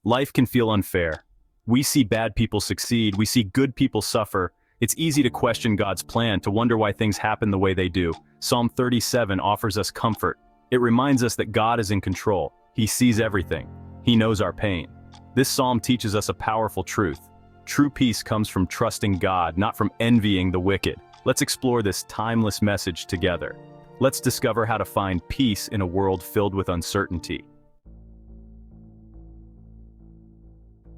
Life can feel unfair. We see bad people succeed, we see good people suffer. It's easy to question God's plan, to wonder why things happen the way they do. Psalm 37 offers us comfort. It reminds us that God is in control. He sees everything. He knows our pain. This psalm teaches us a powerful truth. True peace comes from trusting God, not from envying the wicked. Let's explore this timeless message together. Let's discover how to find peace in a world filled with uncertainty.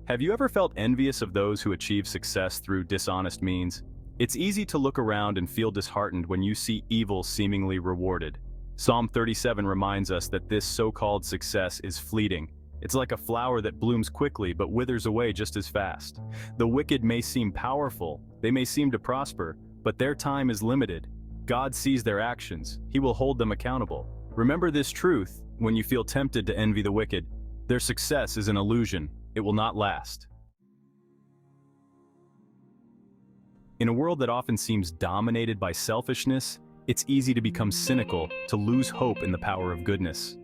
Have you ever felt envious of those who achieve success through dishonest means? It's easy to look around and feel disheartened when you see evil seemingly rewarded. Psalm 37 reminds us that this so-called success is fleeting. It's like a flower that blooms quickly but withers away just as fast. The wicked may seem powerful, they may seem to prosper, but their time is limited. God sees their actions. He will hold them accountable. Remember this truth when you feel tempted to envy the wicked. Their success is an illusion. It will not last. In a world that often seems dominated by selfishness, it's easy to become cynical, to lose hope in the power of goodness.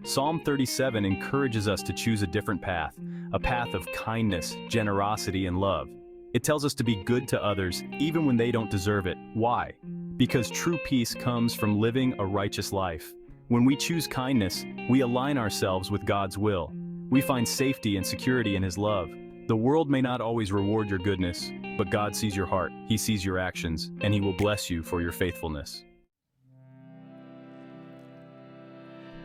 Psalm 37 encourages us to choose a different path, a path of kindness, generosity, and love. It tells us to be good to others, even when they don't deserve it. Why? Because true peace comes from living a righteous life. When we choose kindness, we align ourselves with God's will. We find safety and security in His love. The world may not always reward your goodness, but God sees your heart, He sees your actions, and He will bless you for your faithfulness.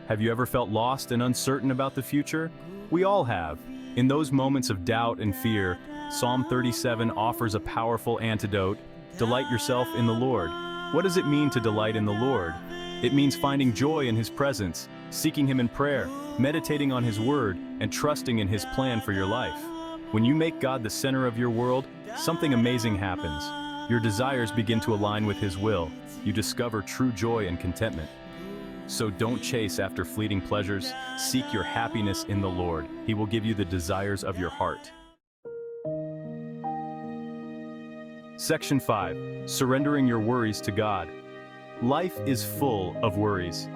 Have you ever felt lost and uncertain about the future? We all have. In those moments of doubt and fear, Psalm 37 offers a powerful antidote. Delight yourself in the Lord. What does it mean to delight in the Lord? It means finding joy in His presence, seeking Him in prayer, meditating on His word, and trusting in His plan for your life. When you make God the center of your world, something amazing happens. Your desires begin to align with His will. You discover true joy and contentment. So don't chase after fleeting pleasures. Seek your happiness in the Lord. He will give you the desires of your heart. Section 5. Surrendering your worries to God. Life is full of worries.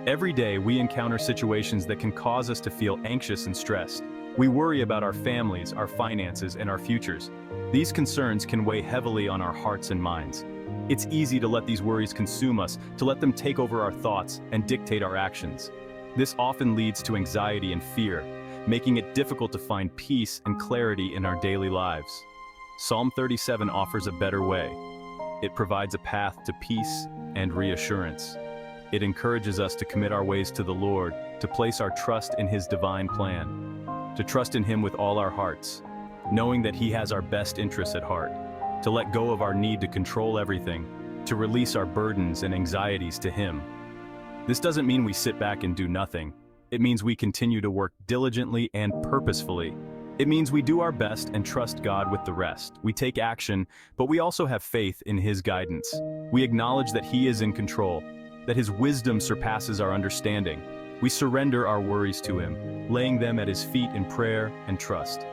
Every day we encounter situations that can cause us to feel anxious and stressed. We worry about our families, our finances, and our futures. These concerns can weigh heavily on our hearts and minds. It's easy to let these worries consume us, to let them take over our thoughts and dictate our actions. This often leads to anxiety and fear, making it difficult to find peace and clarity in our daily lives. Psalm 37 offers a better way. It provides a path to peace and reassurance. It encourages us to commit our ways to the Lord, to place our trust in His divine plan, to trust in Him with all our hearts, knowing that He has our best interests at heart, to let go of our need to control everything, to release our burdens and anxieties to Him. This doesn't mean we sit back and do nothing. It means we continue to work diligently and purposefully. It means we do our best and trust God with the rest. We take action, but we also have faith in His guidance. We acknowledge that He is in control, that His wisdom surpasses our understanding. We surrender our worries to Him, laying them at His feet in prayer and trust,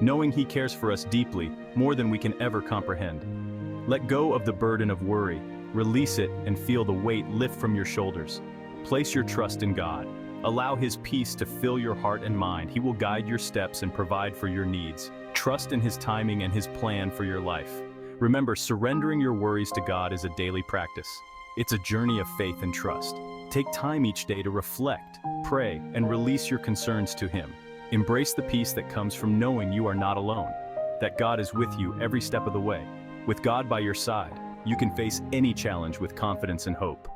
knowing He cares for us deeply, more than we can ever comprehend. Let go of the burden of worry, release it, and feel the weight lift from your shoulders. Place your trust in God. Allow His peace to fill your heart and mind. He will guide your steps and provide for your needs. Trust in His timing and His plan for your life. Remember, surrendering your worries to God is a daily practice. It's a journey of faith and trust. Take time each day to reflect, pray, and release your concerns to Him. Embrace the peace that comes from knowing you are not alone, that God is with you every step of the way. With God by your side, you can face any challenge with confidence and hope.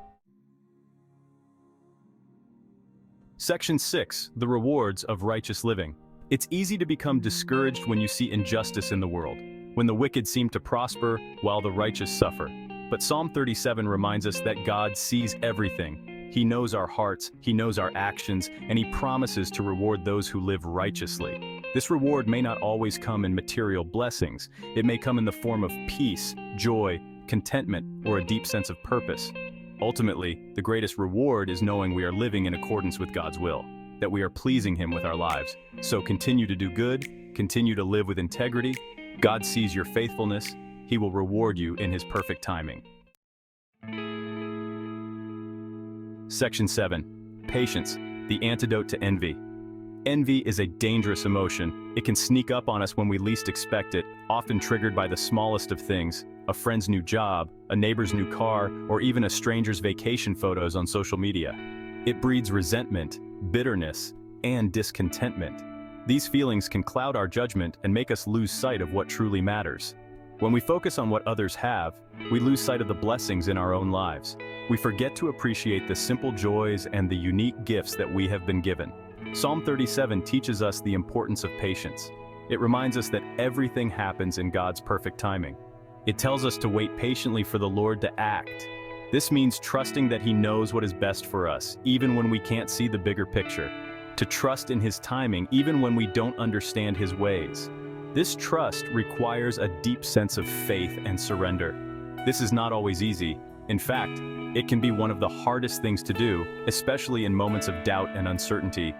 Section 6. The rewards of righteous living. It's easy to become discouraged when you see injustice in the world, when the wicked seem to prosper while the righteous suffer. But Psalm 37 reminds us that God sees everything. He knows our hearts, He knows our actions, and He promises to reward those who live righteously. This reward may not always come in material blessings. It may come in the form of peace, joy, contentment, or a deep sense of purpose. Ultimately, the greatest reward is knowing we are living in accordance with God's will, that we are pleasing Him with our lives. So continue to do good, continue to live with integrity. God sees your faithfulness. He will reward you in His perfect timing. Section 7. Patience, the antidote to envy. Envy is a dangerous emotion. It can sneak up on us when we least expect it, often triggered by the smallest of things: a friend's new job, a neighbor's new car, or even a stranger's vacation photos on social media. It breeds resentment, bitterness, and discontentment. These feelings can cloud our judgment and make us lose sight of what truly matters. When we focus on what others have, we lose sight of the blessings in our own lives. We forget to appreciate the simple joys and the unique gifts that we have been given. Psalm 37 teaches us the importance of patience. It reminds us that everything happens in God's perfect timing. It tells us to wait patiently for the Lord to act. This means trusting that He knows what is best for us, even when we can't see the bigger picture. To trust in His timing, even when we don't understand His ways. This trust requires a deep sense of faith and surrender. This is not always easy. In fact, it can be one of the hardest things to do, especially in moments of doubt and uncertainty.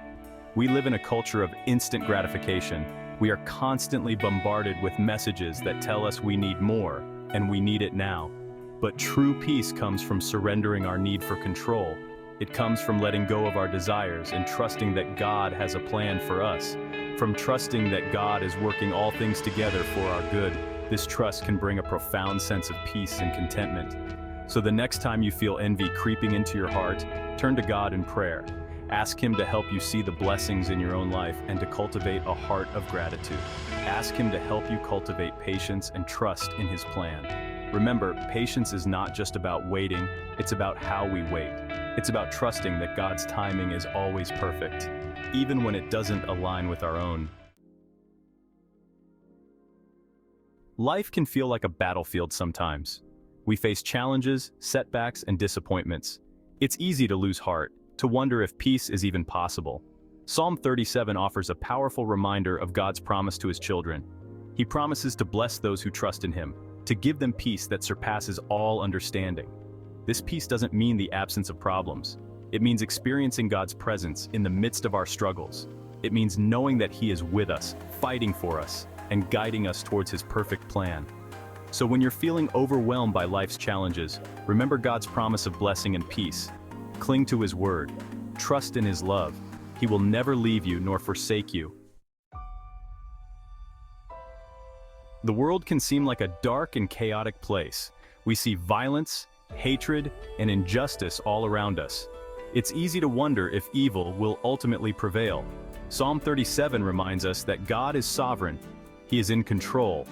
We live in a culture of instant gratification. We are constantly bombarded with messages that tell us we need more, and we need it now. But true peace comes from surrendering our need for control. It comes from letting go of our desires and trusting that God has a plan for us. From trusting that God is working all things together for our good. This trust can bring a profound sense of peace and contentment. So the next time you feel envy creeping into your heart, turn to God in prayer. Ask Him to help you see the blessings in your own life and to cultivate a heart of gratitude. Ask Him to help you cultivate patience and trust in His plan. Remember, patience is not just about waiting, it's about how we wait. It's about trusting that God's timing is always perfect, even when it doesn't align with our own. Life can feel like a battlefield sometimes. We face challenges, setbacks, and disappointments. It's easy to lose heart, to wonder if peace is even possible. Psalm 37 offers a powerful reminder of God's promise to His children. He promises to bless those who trust in Him, to give them peace that surpasses all understanding. This peace doesn't mean the absence of problems. It means experiencing God's presence in the midst of our struggles. It means knowing that He is with us, fighting for us, and guiding us towards His perfect plan. So when you're feeling overwhelmed by life's challenges, remember God's promise of blessing and peace. Cling to His word. Trust in His love. He will never leave you nor forsake you. The world can seem like a dark and chaotic place. We see violence, hatred, and injustice all around us. It's easy to wonder if evil will ultimately prevail. Psalm 37 reminds us that God is sovereign, He is in control,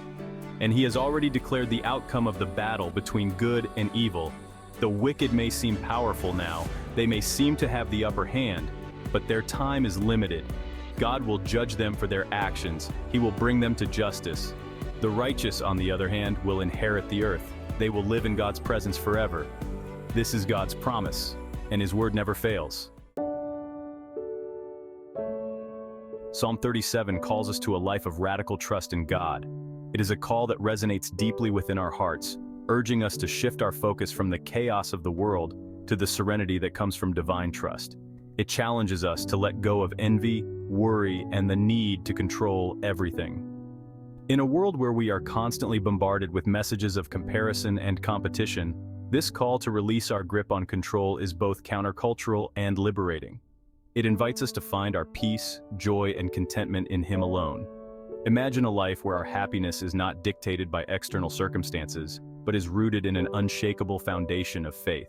and He has already declared the outcome of the battle between good and evil. The wicked may seem powerful now, they may seem to have the upper hand, but their time is limited. God will judge them for their actions, He will bring them to justice. The righteous, on the other hand, will inherit the earth. They will live in God's presence forever. This is God's promise, and His word never fails. Psalm 37 calls us to a life of radical trust in God. It is a call that resonates deeply within our hearts, urging us to shift our focus from the chaos of the world to the serenity that comes from divine trust. It challenges us to let go of envy, worry, and the need to control everything. In a world where we are constantly bombarded with messages of comparison and competition, this call to release our grip on control is both countercultural and liberating. It invites us to find our peace, joy, and contentment in Him alone. Imagine a life where our happiness is not dictated by external circumstances, but is rooted in an unshakable foundation of faith.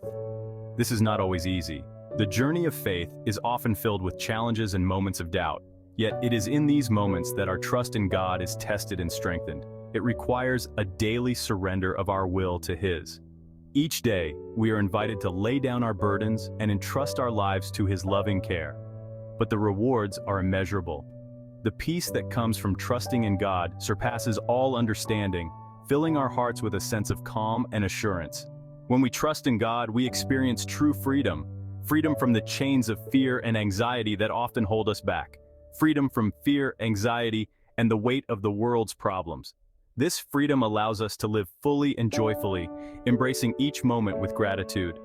This is not always easy. The journey of faith is often filled with challenges and moments of doubt. Yet it is in these moments that our trust in God is tested and strengthened. It requires a daily surrender of our will to His. Each day, we are invited to lay down our burdens and entrust our lives to His loving care. But the rewards are immeasurable. The peace that comes from trusting in God surpasses all understanding, filling our hearts with a sense of calm and assurance. When we trust in God, we experience true freedom. Freedom from the chains of fear and anxiety that often hold us back. Freedom from fear, anxiety, and the weight of the world's problems. This freedom allows us to live fully and joyfully, embracing each moment with gratitude.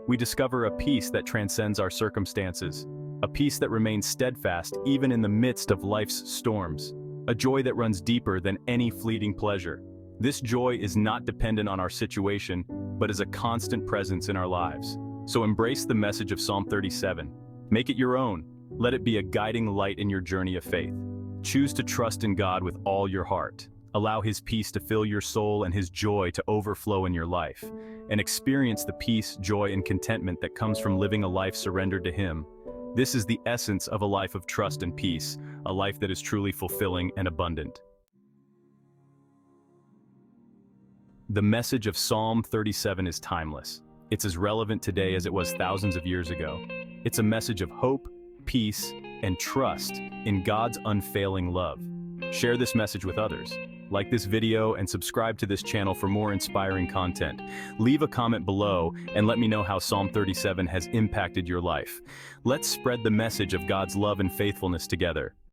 We discover a peace that transcends our circumstances, a peace that remains steadfast even in the midst of life's storms, a joy that runs deeper than any fleeting pleasure. This joy is not dependent on our situation, but is a constant presence in our lives. So embrace the message of Psalm 37. Make it your own. Let it be a guiding light in your journey of faith. Choose to trust in God with all your heart. Allow His peace to fill your soul and His joy to overflow in your life. And experience the peace, joy, and contentment that comes from living a life surrendered to Him. This is the essence of a life of trust and peace, a life that is truly fulfilling and abundant. The message of Psalm 37 is timeless. It's as relevant today as it was thousands of years ago. It's a message of hope, peace, and trust in God's unfailing love. Share this message with others. Like this video and subscribe to this channel for more inspiring content. Leave a comment below and let me know how Psalm 37 has impacted your life. Let's spread the message of God's love and faithfulness together.